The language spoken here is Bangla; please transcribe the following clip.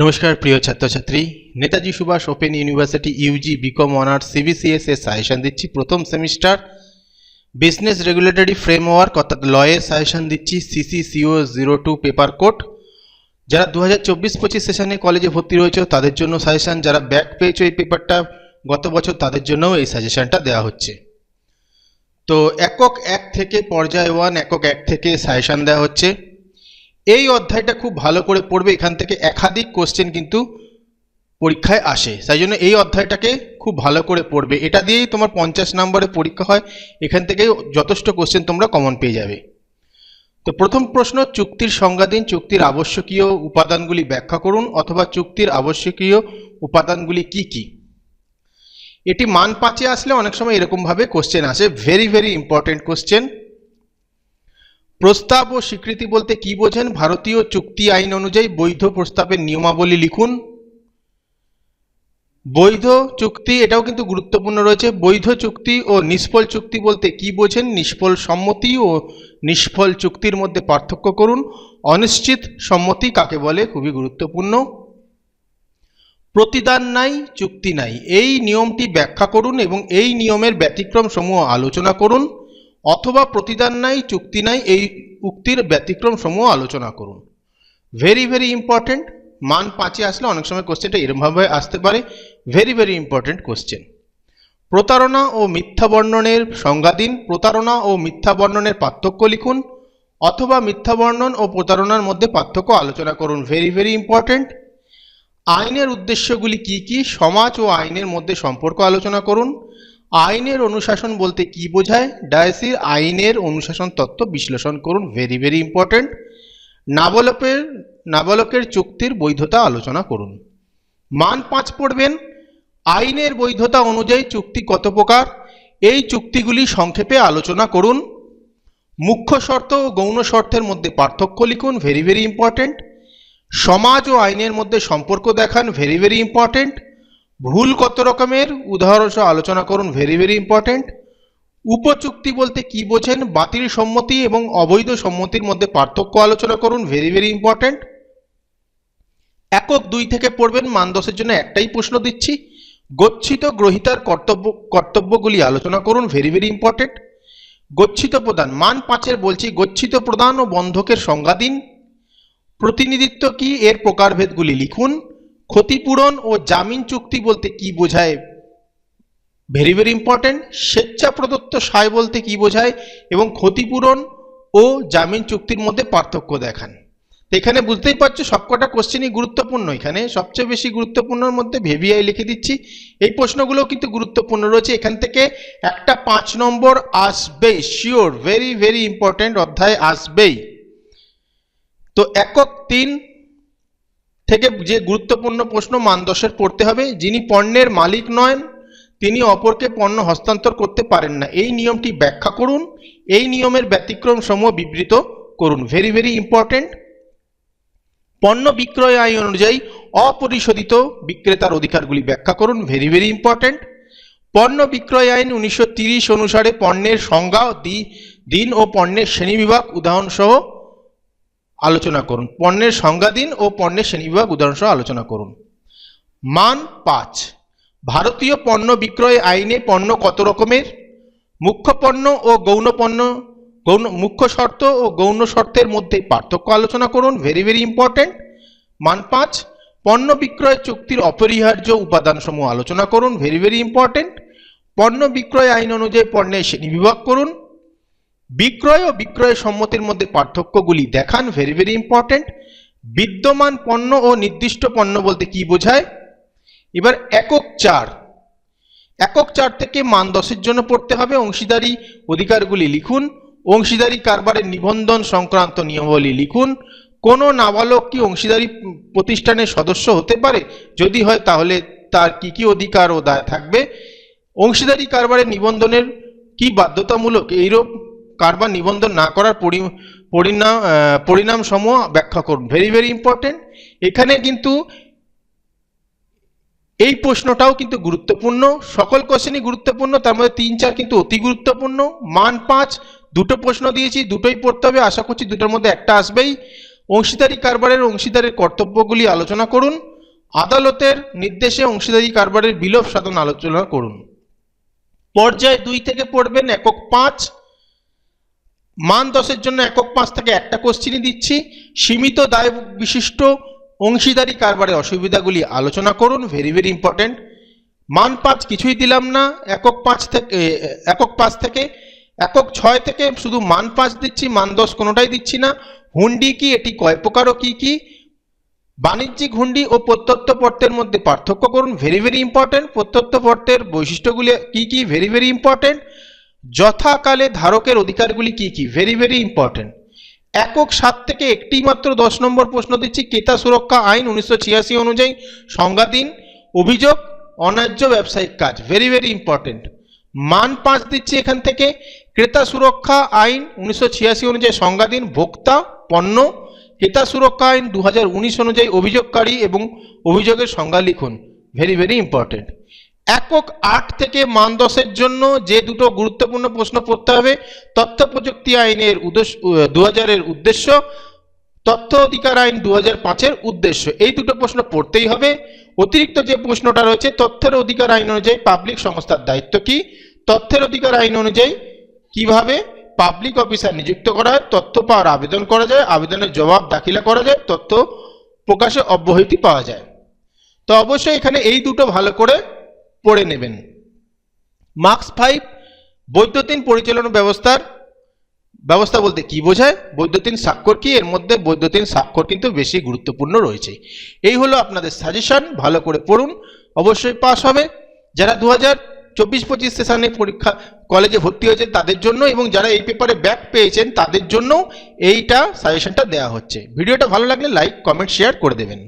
নমস্কার প্রিয় ছাত্রছাত্রী, Netaji Subhash open university UG BCom honours CBCS এর সাজেশন দিচ্ছি। প্রথম সেমিস্টার বিজনেস রেগুলেটরি ফ্রেমওয়ার্ক অর্থাৎ লয়ের সাজেশন দিচ্ছি। CCCO 02 paper code. যারা 2024-25 সেশনে কলেজে ভর্তি রয়েছে তাদের জন্য সাজেশন, যারা ব্যাক পেয়েছো এই পেপারটা গত বছর তাদের জন্যও এই সাজেশনটা দেওয়া হচ্ছে। তো একক 1 থেকে পর্যায় 1 একক 1 থেকে সাজেশন দেওয়া হচ্ছে। এই অধ্যায়টা খুব ভালো করে পড়বে, এখান থেকে একাধিক কোশ্চেন কিন্তু পরীক্ষায় আসে, তাই জন্য এই অধ্যায়টাকে খুব ভালো করে পড়বে। এটা দিয়েই তোমার 50 নম্বরে পরীক্ষা হয়, এখান থেকে যথেষ্ট কোশ্চেন তোমরা কমন পেয়ে যাবে। তো প্রথম প্রশ্ন, চুক্তির সংজ্ঞা দিন, চুক্তির আবশ্যকীয় উপাদানগুলি ব্যাখ্যা করুন, অথবা চুক্তির আবশ্যকীয় উপাদানগুলি কি কি। এটি মান 5-এ আসলে অনেক সময় এরকম ভাবে কোশ্চেন আসে, ভেরি ভেরি ইম্পর্টেন্ট কোশ্চেন। প্রস্তাব ও স্বীকৃতি বলতে কি বোঝেন? ভারতীয় চুক্তি আইন অনুযায়ী বৈধ প্রস্তাবের নিয়মাবলী লিখুন। বৈধ চুক্তি, এটাও কিন্তু গুরুত্বপূর্ণ রয়েছে। বৈধ চুক্তি ও নিষ্ফল চুক্তি বলতে কি বোঝেন? নিষ্ফল সম্মতি ও নিষ্ফল চুক্তির মধ্যে পার্থক্য করুন। অনিশ্চিত সম্মতি কাকে বলে? খুবই গুরুত্বপূর্ণ। প্রতিদান নাই চুক্তি নাই, এই নিয়মটি ব্যাখ্যা করুন এবং এই নিয়মের ব্যতিক্রম সমূহ আলোচনা করুন। অথবা প্রতিদান নাই চুক্তি নাই, এই উক্তির ব্যতিক্রম সমূহ আলোচনা করুন। Very very important. মান 5-এ আসলে অনেক সময় কোশ্চেনটা এরকমভাবে আসতে পারে, ভেরি ভেরি ইম্পর্টেন্ট কোশ্চেন। প্রতারণা ও মিথ্যা বর্ণনের সংজ্ঞা দিন। প্রতারণা ও মিথ্যা বর্ণনের পার্থক্য লিখুন, অথবা মিথ্যা বর্ণন ও প্রতারণার মধ্যে পার্থক্য আলোচনা করুন। Very very important. আইনের উদ্দেশ্যগুলি কি কি? সমাজ ও আইনের মধ্যে সম্পর্ক আলোচনা করুন। আইনের অনুশাসন বলতে কি বোঝায়? ডায়েসির আইনের অনুশাসন তত্ত্ব বিশ্লেষণ করুন। Very very important. নাবালকের চুক্তির বৈধতা আলোচনা করুন। মান 5 পড়বেন। আইনের বৈধতা অনুযায়ী চুক্তি কত প্রকার? এই চুক্তিগুলি সংক্ষেপে আলোচনা করুন। মুখ্য শর্ত ও গৌণ শর্তের মধ্যে পার্থক্য লিখুন। Very very important. সমাজ ও আইনের মধ্যে সম্পর্ক দেখান। Very very important. ভুল কত রকমের? উদাহরণ সহ আলোচনা করুন। Very very important. উপচুক্তি বলতে কি বোঝেন? বাতিল সম্মতি এবং অবৈধ সম্মতির মধ্যে পার্থক্য আলোচনা করুন। Very very important. একক 2 থেকে পড়বেন, মান 10-এর জন্য একটাই প্রশ্ন দিচ্ছি। গচ্ছিত গ্রহীতার কর্তব্যগুলি আলোচনা করুন। Very very important. গচ্ছিত প্রদান, মান 5-এর বলছি। গচ্ছিত প্রদান ও বন্ধকের সংজ্ঞা দিন। প্রতিনিধিত্ব কি? এর প্রকারভেদগুলি লিখুন। ক্ষতিপূরণ ও জামিন চুক্তি বলতে কি বোঝায়? Very very important. স্বেচ্ছা প্রদত্ত সায় বলতে কি বোঝায় এবং ক্ষতিপূরণ ও জামিন চুক্তির মধ্যে পার্থক্য দেখান। এখানে বুঝতেই পারছো সবকটা কোশ্চেনই গুরুত্বপূর্ণ। এখানে সবচেয়ে বেশি গুরুত্বপূর্ণর মধ্যে VVI লিখে দিচ্ছি। এই প্রশ্নগুলো কিন্তু গুরুত্বপূর্ণ রয়েছে, এখান থেকে একটা 5 নম্বর আসবেই, শিওর। ভেরি ভেরি ইম্পর্টেন্ট অধ্যায় আসবেই। তো একক 3 থেকে যে গুরুত্বপূর্ণ প্রশ্ন মান 10-এর পড়তে হবে। যিনি পণ্যের মালিক নন তিনি অপরকে পণ্য হস্তান্তর করতে পারেন না, এই নিয়মটি ব্যাখ্যা করুন। এই নিয়মের ব্যতিক্রম সমূহ বিবৃত করুন। Very very important. পণ্য বিক্রয় আইন অনুযায়ী অপরিশোধিত বিক্রেতার অধিকারগুলি ব্যাখ্যা করুন। Very very important. পণ্য বিক্রয় আইন 1930 অনুসারে পণ্যের সংজ্ঞা দিন ও পণ্যের শ্রেণীবিভাগ উদাহরণ সহ আলোচনা করুন। পণ্যের সংজ্ঞা দিন ও পণ্যের শ্রেণীবিভাগ উদাহরণ সহ আলোচনা করুন। মান 5, ভারতীয় পণ্য বিক্রয় আইনে পণ্য কত রকমের? মুখ্য পণ্য ও গৌণ পণ্য, মুখ্য শর্ত ও গৌণ শর্তের মধ্যে পার্থক্য আলোচনা করুন। Very very important. মান 5, পণ্য বিক্রয় চুক্তির অপরিহার্য উপাদানসমূহ আলোচনা করুন। Very very important. পণ্য বিক্রয় আইন অনুযায়ী পণ্যের শ্রেণীবিভাগ করুন। বিক্রয় ও বিক্রয় সম্মতির মধ্যে পার্থক্যগুলি দেখান। Very very important. বিদ্যমান পণ্য ও নির্দিষ্ট পণ্য বলতে কি বোঝায়? এবার একক 4 থেকে মান 10-এর জন্য পড়তে হবে। অংশীদারি অধিকারগুলি লিখুন। অংশীদারি কারবারের নিবন্ধন সংক্রান্ত নিয়মাবলী লিখুন। কোন নাবালক কি অংশীদারি প্রতিষ্ঠানের সদস্য হতে পারে? যদি হয় তাহলে তার কি কি অধিকার ও দায় থাকবে? অংশীদারি কারবারের নিবন্ধনের কি বাধ্যতামূলক? এইরূপ কারবার নিবন্ধন না করার পরিণাম সমূহ ব্যাখ্যা করুন। Very very important. এখানে কিন্তু এই প্রশ্নটাও কিন্তু গুরুত্বপূর্ণ, সকল কোশ্চেনই গুরুত্বপূর্ণ, তার মধ্যে 3-4 কিন্তু অতি গুরুত্বপূর্ণ। মান 5, 2টো প্রশ্ন দিয়েছি, দুটোই পড়তে হবে, আশা করছি দুটোর মধ্যে একটা আসবেই। অংশীদারি কারবারের অংশীদারের কর্তব্যগুলি আলোচনা করুন। আদালতের নির্দেশে অংশীদারি কারবারের বিলোপ সাধন আলোচনা করুন। পর্যায় 2 থেকে পড়বেন একক 5। মান 10-এর জন্য একক 5 থেকে একটা কোশ্চেনই দিচ্ছি। সীমিত দায় বিশিষ্ট অংশীদারি কারবারের অসুবিধাগুলি আলোচনা করুন, ভেরি ভেরি ইম্পর্টেন্ট। মান 5 কিছুই দিলাম না একক 5 থেকে, একক 6 থেকে শুধু মান 5 দিচ্ছি, মান 10 কোনোটাই দিচ্ছি না। হুন্ডি কি, এটি কয় প্রকার ও কি কি, বাণিজ্যিক হুন্ডি ও প্রত্যত্ত পত্রের মধ্যে পার্থক্য করুন, ভেরি ভেরি ইম্পর্টেন্ট। প্রত্যত্ত পত্রের বৈশিষ্ট্যগুলি কি কি, ভেরি ভেরি ইম্পর্টেন্ট। যথাকালে ধারকের অধিকারগুলি কি কি, ভেরি ভেরি ইম্পর্টেন্ট। একক 7 থেকে একটি মাত্র 10 নম্বর প্রশ্ন দিচ্ছি, ক্রেতা সুরক্ষা আইন 1986 অনুযায়ী সংজ্ঞা দিন। অভিযোগ অন্যায্য ব্যবসায়িক কাজ, ভেরি ভেরি ইম্পর্টেন্ট। মান 5 দিচ্ছি এখান থেকে, ক্রেতা সুরক্ষা আইন 1986 অনুযায়ী সংজ্ঞা দিন। ভোক্তা পণ্য, ক্রেতা সুরক্ষা আইন 2019 অনুযায়ী অভিযোগকারী এবং অভিযোগের সংজ্ঞা লিখুন, ভেরি ভেরি ইম্পর্টেন্ট। একক 8 থেকে মান 10-এর জন্য যে দুটো গুরুত্বপূর্ণ প্রশ্ন পড়তে হবে, তথ্য প্রযুক্তি আইনের 2000-এর উদ্দেশ্য, তথ্য অধিকার আইন 2005-এর উদ্দেশ্য, এই দুটো প্রশ্ন পড়তেই হবে। অতিরিক্ত যে প্রশ্নটা রয়েছে, তথ্যের অধিকার আইন অনুযায়ী পাবলিক সংস্থার দায়িত্ব কি, তথ্যের অধিকার আইন অনুযায়ী কিভাবে পাবলিক অফিসার নিযুক্ত করা হয়, তথ্য পাওয়ার আবেদন করা যায়, আবেদনের জবাব দাখিলা করা যায়, তথ্য প্রকাশে অব্যাহতি পাওয়া যায়। তো অবশ্যই এখানে এই দুটো ভালো করে পড়ে নেবেন। মার্কস 5, বৈদ্যুতিন পরিচালনা ব্যবস্থা বলতে কি বোঝায়, বৈদ্যুতিন স্বাক্ষর কি, এর মধ্যে বৈদ্যুতিন স্বাক্ষর কিন্তু বেশি গুরুত্বপূর্ণ রয়েছে। এই হলো আপনাদের সাজেশন, ভালো করে পড়ুন, অবশ্যই পাস হবে। যারা 2024-25 সেশনে পরীক্ষা কলেজে ভর্তি হয়েছেন তাদের জন্য, এবং যারা এই পেপারে ব্যাক পেয়েছেন তাদের জন্য এইটা সাজেশনটা দেওয়া হচ্ছে। ভিডিওটা ভালো লাগলে লাইক, কমেন্ট, শেয়ার করে দেবেন।